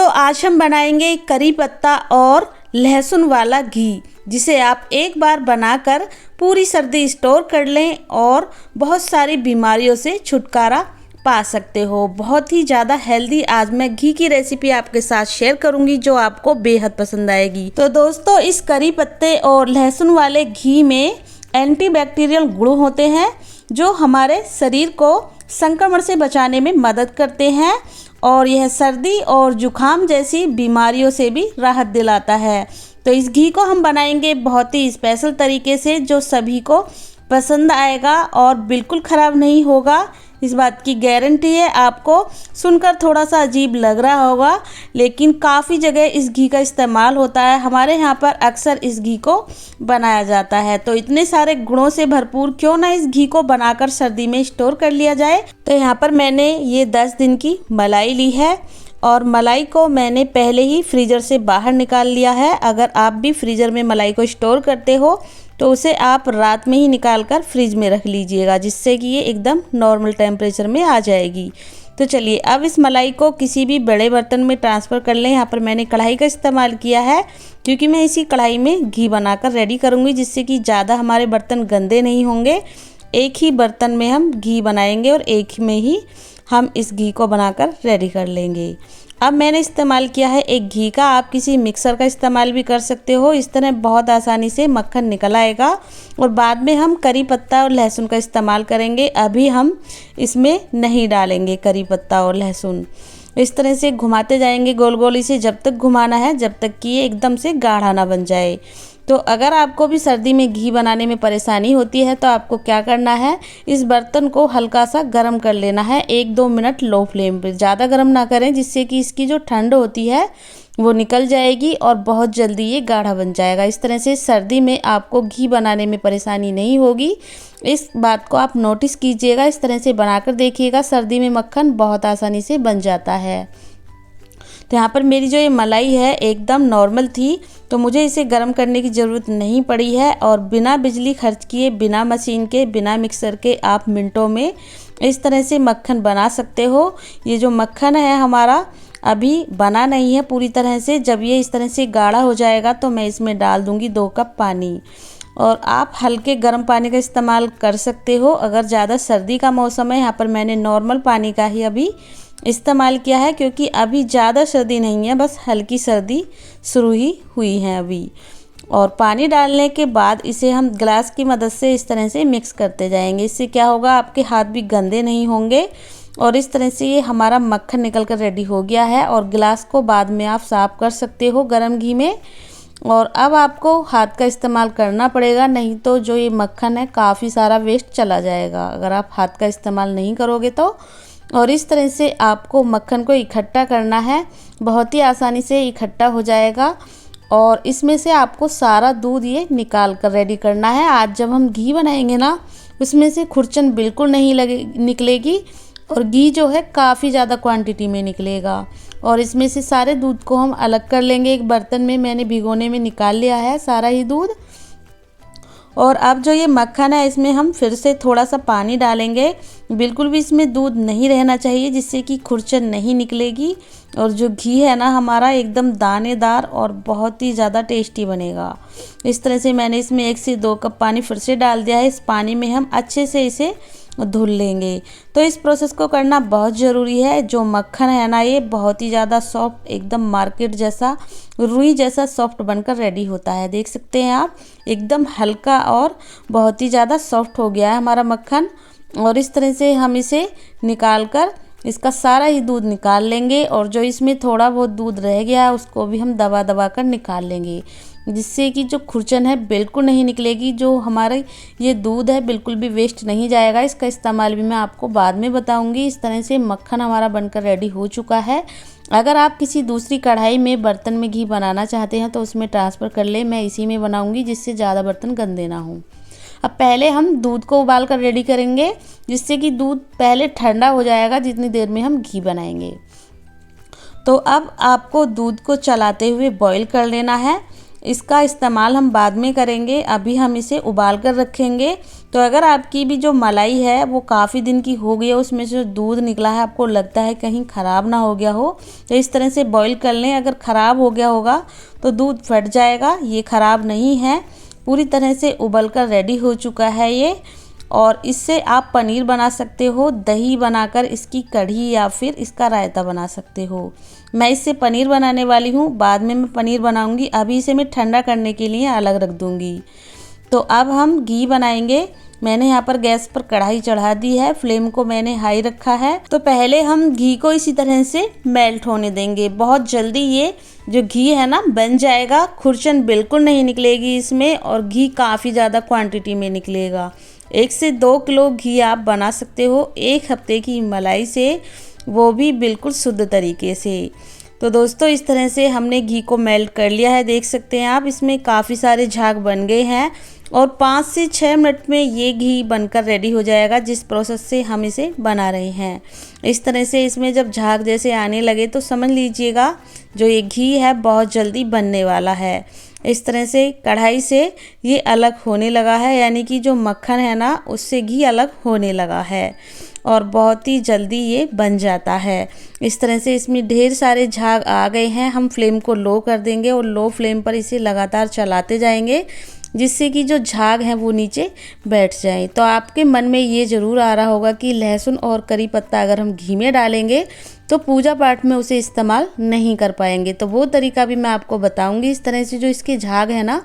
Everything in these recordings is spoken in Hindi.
दोस्तों आज हम बनाएंगे करी पत्ता और लहसुन वाला घी, जिसे आप एक बार बनाकर पूरी सर्दी स्टोर कर लें और बहुत सारी बीमारियों से छुटकारा पा सकते हो। बहुत ही ज़्यादा हेल्दी आज मैं घी की रेसिपी आपके साथ शेयर करूंगी जो आपको बेहद पसंद आएगी। तो दोस्तों इस करी पत्ते और लहसुन वाले घी में एंटीबैक्टीरियल गुण होते हैं जो हमारे शरीर को संक्रमण से बचाने में मदद करते हैं और यह सर्दी और जुखाम जैसी बीमारियों से भी राहत दिलाता है। तो इस घी को हम बनाएंगे बहुत ही स्पेशल तरीके से जो सभी को पसंद आएगा और बिल्कुल ख़राब नहीं होगा, इस बात की गारंटी है। आपको सुनकर थोड़ा सा अजीब लग रहा होगा लेकिन काफ़ी जगह इस घी का इस्तेमाल होता है। हमारे यहाँ पर अक्सर इस घी को बनाया जाता है। तो इतने सारे गुणों से भरपूर क्यों ना इस घी को बनाकर सर्दी में स्टोर कर लिया जाए। तो यहाँ पर मैंने ये 10 दिन की मलाई ली है और मलाई को मैंने पहले ही फ्रीज़र से बाहर निकाल लिया है। अगर आप भी फ्रीज़र में मलाई को स्टोर करते हो तो उसे आप रात में ही निकाल कर फ्रिज में रख लीजिएगा, जिससे कि ये एकदम नॉर्मल टेम्परेचर में आ जाएगी। तो चलिए अब इस मलाई को किसी भी बड़े बर्तन में ट्रांसफ़र कर लें। यहाँ पर मैंने कढ़ाई का इस्तेमाल किया है क्योंकि मैं इसी कढ़ाई में घी बनाकर रेडी करूँगी, जिससे कि ज़्यादा हमारे बर्तन गंदे नहीं होंगे। एक ही बर्तन में हम घी बनाएंगे और एक में ही हम इस घी को बनाकर रेडी कर लेंगे। अब मैंने इस्तेमाल किया है एक घी का, आप किसी मिक्सर का इस्तेमाल भी कर सकते हो। इस तरह बहुत आसानी से मक्खन निकल आएगा और बाद में हम करी पत्ता और लहसुन का इस्तेमाल करेंगे। अभी हम इसमें नहीं डालेंगे करी पत्ता और लहसुन। इस तरह से घुमाते जाएंगे गोल गोल, इसे जब तक घुमाना है जब तक कि ये एकदम से गाढ़ा ना बन जाए। तो अगर आपको भी सर्दी में घी बनाने में परेशानी होती है तो आपको क्या करना है, इस बर्तन को हल्का सा गर्म कर लेना है 1-2 मिनट लो फ्लेम पे। ज़्यादा गर्म ना करें जिससे कि इसकी जो ठंड होती है वो निकल जाएगी और बहुत जल्दी ये गाढ़ा बन जाएगा। इस तरह से सर्दी में आपको घी बनाने में परेशानी नहीं होगी, इस बात को आप नोटिस कीजिएगा। इस तरह से बनाकर देखिएगा, सर्दी में मक्खन बहुत आसानी से बन जाता है। तो यहाँ पर मेरी जो ये मलाई है एकदम नॉर्मल थी तो मुझे इसे गर्म करने की ज़रूरत नहीं पड़ी है और बिना बिजली खर्च किए, बिना मशीन के, बिना मिक्सर के आप मिनटों में इस तरह से मक्खन बना सकते हो। ये जो मक्खन है हमारा अभी बना नहीं है पूरी तरह से। जब ये इस तरह से गाढ़ा हो जाएगा तो मैं इसमें डाल दूँगी 2 कप पानी और आप हल्के गर्म पानी का इस्तेमाल कर सकते हो अगर ज़्यादा सर्दी का मौसम है। यहाँ पर मैंने नॉर्मल पानी का ही अभी इस्तेमाल किया है क्योंकि अभी ज़्यादा सर्दी नहीं है, बस हल्की सर्दी शुरू ही हुई है अभी। और पानी डालने के बाद इसे हम ग्लास की मदद से इस तरह से मिक्स करते जाएंगे। इससे क्या होगा, आपके हाथ भी गंदे नहीं होंगे और इस तरह से ये हमारा मक्खन निकल कर रेडी हो गया है। और गिलास को बाद में आप साफ़ कर सकते हो गर्म घी में। और अब आपको हाथ का इस्तेमाल करना पड़ेगा, नहीं तो जो ये मक्खन है काफ़ी सारा वेस्ट चला जाएगा अगर आप हाथ का इस्तेमाल नहीं करोगे तो। और इस तरह से आपको मक्खन को इकट्ठा करना है, बहुत ही आसानी से इकट्ठा हो जाएगा। और इसमें से आपको सारा दूध ये निकाल कर रेडी करना है। आज जब हम घी बनाएंगे ना उसमें से खुरचन बिल्कुल नहीं निकलेगी और घी जो है काफ़ी ज़्यादा क्वांटिटी में निकलेगा। और इसमें से सारे दूध को हम अलग कर लेंगे। एक बर्तन में मैंने भिगोने में निकाल लिया है सारा ही दूध। और अब जो ये मक्खन है इसमें हम फिर से थोड़ा सा पानी डालेंगे। बिल्कुल भी इसमें दूध नहीं रहना चाहिए जिससे कि खुरचन नहीं निकलेगी और जो घी है ना हमारा एकदम दानेदार और बहुत ही ज़्यादा टेस्टी बनेगा। इस तरह से मैंने इसमें 1 से 2 कप पानी फिर से डाल दिया है। इस पानी में हम अच्छे से इसे धुल लेंगे। तो इस प्रोसेस को करना बहुत ज़रूरी है। जो मक्खन है ना ये बहुत ही ज़्यादा सॉफ्ट, एकदम मार्केट जैसा, रुई जैसा सॉफ्ट बनकर रेडी होता है। देख सकते हैं आप, एकदम हल्का और बहुत ही ज़्यादा सॉफ्ट हो गया है हमारा मक्खन। और इस तरह से हम इसे निकाल कर इसका सारा ही दूध निकाल लेंगे और जो इसमें थोड़ा बहुत दूध रह गया है उसको भी हम दबा दबा कर निकाल लेंगे, जिससे कि जो खुरचन है बिल्कुल नहीं निकलेगी। जो हमारा ये दूध है बिल्कुल भी वेस्ट नहीं जाएगा। इसका इस्तेमाल भी मैं आपको बाद में बताऊंगी। इस तरह से मक्खन हमारा बनकर रेडी हो चुका है। अगर आप किसी दूसरी कढ़ाई में बर्तन में घी बनाना चाहते हैं तो उसमें ट्रांसफ़र कर ले। मैं इसी में बनाऊंगी जिससे ज़्यादा बर्तन गंदे ना हों। अब पहले हम दूध को उबाल कर रेडी करेंगे जिससे कि दूध पहले ठंडा हो जाएगा जितनी देर में हम घी बनाएंगे। तो अब आपको दूध को चलाते हुए बॉईल कर लेना है। इसका इस्तेमाल हम बाद में करेंगे, अभी हम इसे उबाल कर रखेंगे। तो अगर आपकी भी जो मलाई है वो काफ़ी दिन की हो गई है, उसमें से जो दूध निकला है आपको लगता है कहीं ख़राब ना हो गया हो, तो इस तरह से बॉईल कर लें। अगर ख़राब हो गया होगा तो दूध फट जाएगा, ये ख़राब नहीं है, पूरी तरह से उबल कर रेडी हो चुका है ये। और इससे आप पनीर बना सकते हो, दही बनाकर इसकी कढ़ी या फिर इसका रायता बना सकते हो। मैं इससे पनीर बनाने वाली हूँ, बाद में मैं पनीर बनाऊँगी, अभी इसे मैं ठंडा करने के लिए अलग रख दूँगी। तो अब हम घी बनाएंगे। मैंने यहाँ पर गैस पर कढ़ाई चढ़ा दी है, फ्लेम को मैंने हाई रखा है। तो पहले हम घी को इसी तरह से मेल्ट होने देंगे। बहुत जल्दी ये जो घी है ना बन जाएगा, खुरचन बिल्कुल नहीं निकलेगी इसमें, और घी काफ़ी ज़्यादा क्वांटिटी में निकलेगा। 1 से 2 किलो घी आप बना सकते हो 1 हफ्ते की मलाई से, वो भी बिल्कुल शुद्ध तरीके से। तो दोस्तों इस तरह से हमने घी को मेल्ट कर लिया है, देख सकते हैं आप, इसमें काफ़ी सारे झाग बन गए हैं। और 5 से 6 मिनट में ये घी बनकर रेडी हो जाएगा, जिस प्रोसेस से हम इसे बना रहे हैं। इस तरह से इसमें जब झाग जैसे आने लगे तो समझ लीजिएगा जो ये घी है बहुत जल्दी बनने वाला है। इस तरह से कढ़ाई से ये अलग होने लगा है, यानी कि जो मक्खन है ना उससे घी अलग होने लगा है, और बहुत ही जल्दी ये बन जाता है। इस तरह से इसमें ढेर सारे झाग आ गए हैं। हम फ्लेम को लो कर देंगे और लो फ्लेम पर इसे लगातार चलाते जाएंगे, जिससे कि जो झाग हैं वो नीचे बैठ जाएं। तो आपके मन में ये ज़रूर आ रहा होगा कि लहसुन और करी पत्ता अगर हम घी में डालेंगे तो पूजा पाठ में उसे इस्तेमाल नहीं कर पाएंगे, तो वो तरीका भी मैं आपको बताऊंगी। इस तरह से जो इसके झाग हैं ना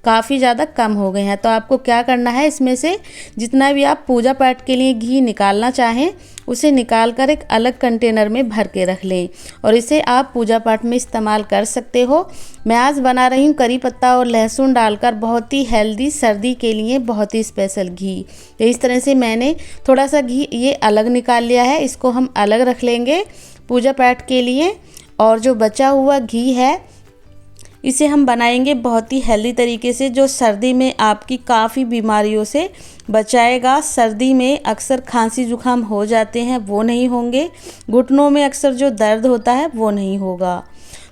काफ़ी ज़्यादा कम हो गए हैं, तो आपको क्या करना है, इसमें से जितना भी आप पूजा पाठ के लिए घी निकालना चाहें उसे निकाल कर एक अलग कंटेनर में भर के रख लें, और इसे आप पूजा पाठ में इस्तेमाल कर सकते हो। मैं आज बना रही हूँ करी पत्ता और लहसुन डालकर बहुत ही हेल्दी, सर्दी के लिए बहुत ही स्पेशल घी। तो इस तरह से मैंने थोड़ा सा घी ये अलग निकाल लिया है, इसको हम अलग रख लेंगे पूजा पाठ के लिए। और जो बचा हुआ घी है इसे हम बनाएंगे बहुत ही हेल्दी तरीके से, जो सर्दी में आपकी काफ़ी बीमारियों से बचाएगा। सर्दी में अक्सर खांसी जुकाम हो जाते हैं, वो नहीं होंगे। घुटनों में अक्सर जो दर्द होता है वो नहीं होगा।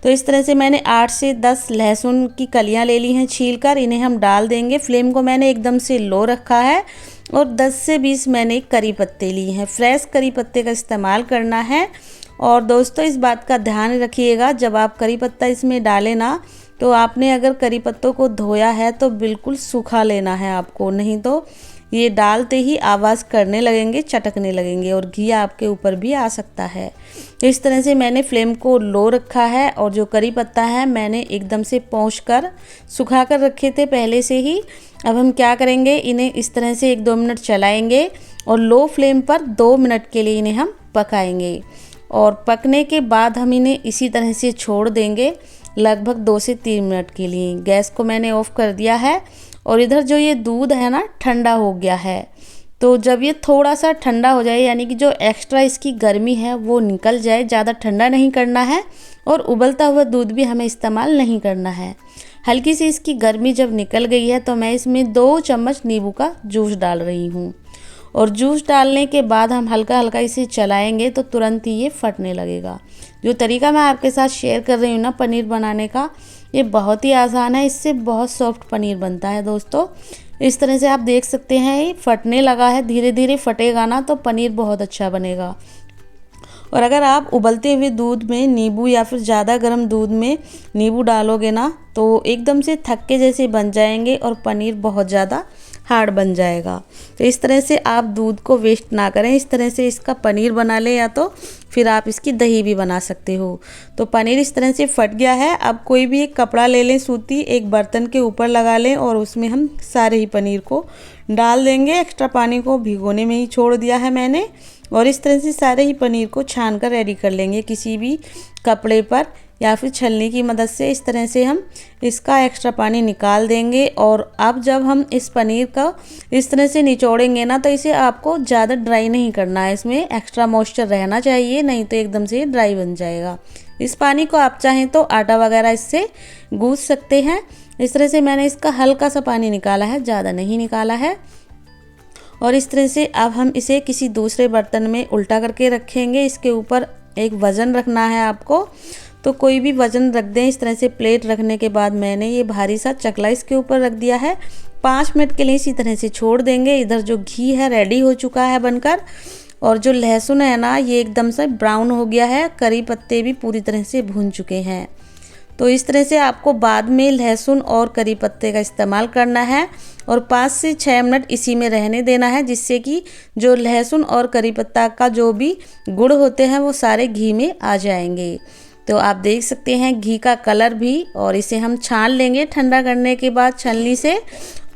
तो इस तरह से मैंने 8 से 10 लहसुन की कलियां ले ली हैं छील कर, इन्हें हम डाल देंगे। फ्लेम को मैंने एकदम से लो रखा है। और 10 से 20 मैंने करी पत्ते लिए हैं, फ्रेश करी पत्ते का इस्तेमाल करना है। और दोस्तों इस बात का ध्यान रखिएगा, जब आप करी पत्ता इसमें डालें ना, तो आपने अगर करी पत्तों को धोया है तो बिल्कुल सूखा लेना है आपको, नहीं तो ये डालते ही आवाज़ करने लगेंगे, चटकने लगेंगे, और घी आपके ऊपर भी आ सकता है। तो इस तरह से मैंने फ्लेम को लो रखा है। और जो करी पत्ता है मैंने एकदम से पोंछ कर सुखा कर रखे थे पहले से ही। अब हम क्या करेंगे, इन्हें इस तरह से 1-2 मिनट चलाएंगे, और लो फ्लेम पर 2 मिनट के लिए इन्हें हम पकाएंगे। और पकने के बाद हम इन्हें इसी तरह से छोड़ देंगे लगभग 2 से 3 मिनट के लिए। गैस को मैंने ऑफ़ कर दिया है। और इधर जो ये दूध है ना ठंडा हो गया है, तो जब ये थोड़ा सा ठंडा हो जाए, यानी कि जो एक्स्ट्रा इसकी गर्मी है वो निकल जाए, ज़्यादा ठंडा नहीं करना है, और उबलता हुआ दूध भी हमें इस्तेमाल नहीं करना है। हल्की सी इसकी गर्मी जब निकल गई है तो मैं इसमें 2 चम्मच नींबू का जूस डाल रही हूँ। और जूस डालने के बाद हम हल्का हल्का इसे चलाएंगे तो तुरंत ही ये फटने लगेगा। जो तरीका मैं आपके साथ शेयर कर रही हूँ ना पनीर बनाने का, ये बहुत ही आसान है, इससे बहुत सॉफ्ट पनीर बनता है दोस्तों। इस तरह से आप देख सकते हैं ये फटने लगा है, धीरे धीरे फटेगा ना तो पनीर बहुत अच्छा बनेगा। और अगर आप उबलते हुए दूध में नींबू या फिर ज़्यादा गर्म दूध में नींबू डालोगे ना तो एकदम से थक्के जैसे बन जाएंगे और पनीर बहुत ज़्यादा हार्ड बन जाएगा। तो इस तरह से आप दूध को वेस्ट ना करें, इस तरह से इसका पनीर बना लें, या तो फिर आप इसकी दही भी बना सकते हो। तो पनीर इस तरह से फट गया है। अब कोई भी एक कपड़ा ले लें सूती, एक बर्तन के ऊपर लगा लें, और उसमें हम सारे ही पनीर को डाल देंगे। एक्स्ट्रा पानी को भिगोने में ही छोड़ दिया है मैंने। और इस तरह से सारे ही पनीर को छान कर रेडी कर लेंगे किसी भी कपड़े पर या फिर छलनी की मदद से। इस तरह से हम इसका एक्स्ट्रा पानी निकाल देंगे। और अब जब हम इस पनीर का इस तरह से निचोड़ेंगे ना तो इसे आपको ज़्यादा ड्राई नहीं करना है, इसमें एक्स्ट्रा मॉइस्चर रहना चाहिए, नहीं तो एकदम से ड्राई बन जाएगा। इस पानी को आप चाहें तो आटा वगैरह इससे गूँथ सकते हैं। इस तरह से मैंने इसका हल्का सा पानी निकाला है, ज़्यादा नहीं निकाला है। और इस तरह से अब हम इसे किसी दूसरे बर्तन में उल्टा करके रखेंगे। इसके ऊपर एक वज़न रखना है आपको। तो कोई भी वज़न रख दें। इस तरह से प्लेट रखने के बाद मैंने ये भारी सा चकला इसके ऊपर रख दिया है। 5 मिनट के लिए इसी तरह से छोड़ देंगे। इधर जो घी है रेडी हो चुका है बनकर, और जो लहसुन है ना ये एकदम से ब्राउन हो गया है। करी पत्ते भी पूरी तरह से भून चुके हैं। तो इस तरह से आपको बाद में लहसुन और करी पत्ते का इस्तेमाल करना है और 5 से 6 मिनट इसी में रहने देना है, जिससे कि जो लहसुन और करी पत्ता का जो भी गुण होते हैं वो सारे घी में आ जाएंगे। तो आप देख सकते हैं घी का कलर भी, और इसे हम छान लेंगे ठंडा करने के बाद छलनी से,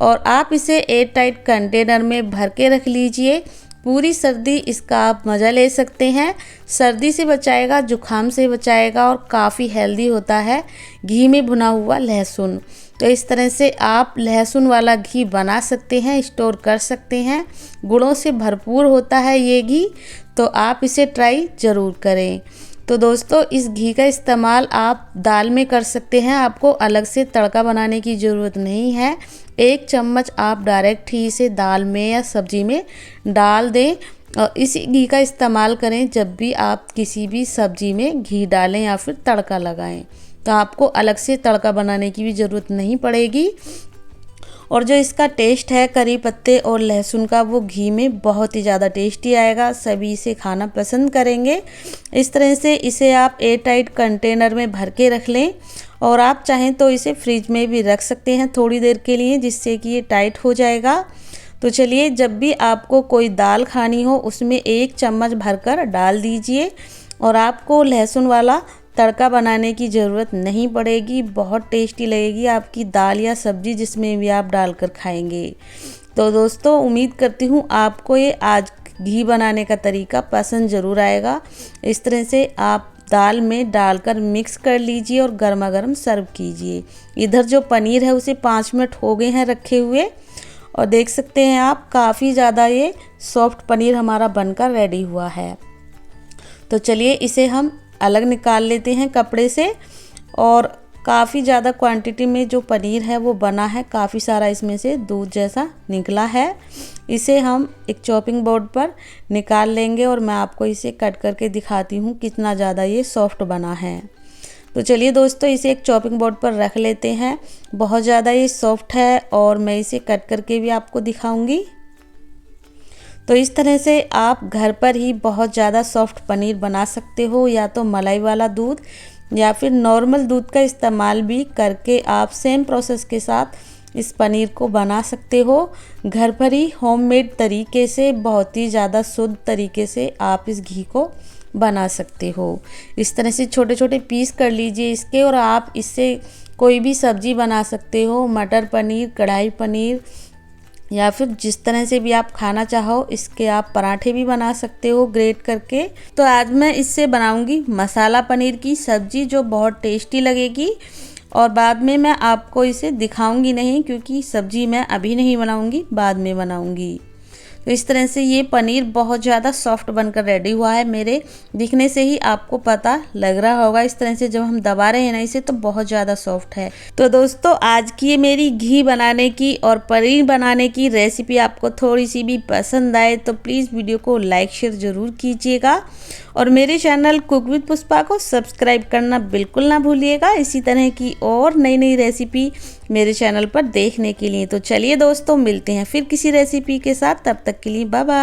और आप इसे एयर टाइट कंटेनर में भर के रख लीजिए। पूरी सर्दी इसका आप मज़ा ले सकते हैं। सर्दी से बचाएगा, जुखाम से बचाएगा, और काफ़ी हेल्दी होता है घी में भुना हुआ लहसुन। तो इस तरह से आप लहसुन वाला घी बना सकते हैं, स्टोर कर सकते हैं। गुणों से भरपूर होता है ये घी, तो आप इसे ट्राई ज़रूर करें। तो दोस्तों इस घी का इस्तेमाल आप दाल में कर सकते हैं, आपको अलग से तड़का बनाने की ज़रूरत नहीं है। 1 चम्मच आप डायरेक्ट ही इसे दाल में या सब्जी में डाल दें और इसी घी का इस्तेमाल करें जब भी आप किसी भी सब्जी में घी डालें या फिर तड़का लगाएं। तो आपको अलग से तड़का बनाने की भी ज़रूरत नहीं पड़ेगी। और जो इसका टेस्ट है करी पत्ते और लहसुन का, वो घी में बहुत ही ज़्यादा टेस्टी आएगा। सभी इसे खाना पसंद करेंगे। इस तरह से इसे आप एयर टाइट कंटेनर में भर के रख लें, और आप चाहें तो इसे फ्रिज में भी रख सकते हैं थोड़ी देर के लिए, जिससे कि ये टाइट हो जाएगा। तो चलिए, जब भी आपको कोई दाल खानी हो उसमें 1 चम्मच भरकर डाल दीजिए, और आपको लहसुन वाला तड़का बनाने की ज़रूरत नहीं पड़ेगी। बहुत टेस्टी लगेगी आपकी दाल या सब्ज़ी जिसमें भी आप डालकर खाएंगे। तो दोस्तों उम्मीद करती हूँ आपको ये आज घी बनाने का तरीका पसंद ज़रूर आएगा। इस तरह से आप दाल में डालकर मिक्स कर लीजिए और गर्मा गर्म सर्व कीजिए। इधर जो पनीर है उसे 5 मिनट हो गए हैं रखे हुए, और देख सकते हैं आप काफ़ी ज़्यादा ये सॉफ्ट पनीर हमारा बनकर रेडी हुआ है। तो चलिए इसे हम अलग निकाल लेते हैं कपड़े से। और काफ़ी ज़्यादा क्वांटिटी में जो पनीर है वो बना है, काफ़ी सारा इसमें से दूध जैसा निकला है। इसे हम एक चॉपिंग बोर्ड पर निकाल लेंगे, और मैं आपको इसे कट करके दिखाती हूँ कितना ज़्यादा ये सॉफ्ट बना है। तो चलिए दोस्तों इसे एक चॉपिंग बोर्ड पर रख लेते हैं। बहुत ज़्यादा ये सॉफ्ट है, और मैं इसे कट करके भी आपको दिखाऊंगी। तो इस तरह से आप घर पर ही बहुत ज़्यादा सॉफ्ट पनीर बना सकते हो, या तो मलाई वाला दूध या फिर नॉर्मल दूध का इस्तेमाल भी करके आप सेम प्रोसेस के साथ इस पनीर को बना सकते हो। घर पर ही होममेड तरीके से, बहुत ही ज़्यादा शुद्ध तरीके से आप इस घी को बना सकते हो। इस तरह से छोटे छोटे पीस कर लीजिए इसके, और आप इससे कोई भी सब्ज़ी बना सकते हो। मटर पनीर, कढ़ाई पनीर, या फिर जिस तरह से भी आप खाना चाहो इसके आप पराठे भी बना सकते हो ग्रेट करके। तो आज मैं इससे बनाऊंगी मसाला पनीर की सब्ज़ी, जो बहुत टेस्टी लगेगी। और बाद में मैं आपको इसे दिखाऊंगी नहीं, क्योंकि सब्ज़ी मैं अभी नहीं बनाऊंगी, बाद में बनाऊंगी। तो इस तरह से ये पनीर बहुत ज़्यादा सॉफ्ट बनकर रेडी हुआ है। मेरे दिखने से ही आपको पता लग रहा होगा, इस तरह से जब हम दबा रहे हैं ना इसे, तो बहुत ज़्यादा सॉफ्ट है। तो दोस्तों आज की ये मेरी घी बनाने की और पनीर बनाने की रेसिपी आपको थोड़ी सी भी पसंद आए तो प्लीज़ वीडियो को लाइक शेयर ज़रूर कीजिएगा, और मेरे चैनल कुक विद पुष्पा को सब्सक्राइब करना बिल्कुल ना भूलिएगा, इसी तरह की और नई नई रेसिपी मेरे चैनल पर देखने के लिए। तो चलिए दोस्तों मिलते हैं फिर किसी रेसिपी के साथ, तब तक के लिए बाय बाय।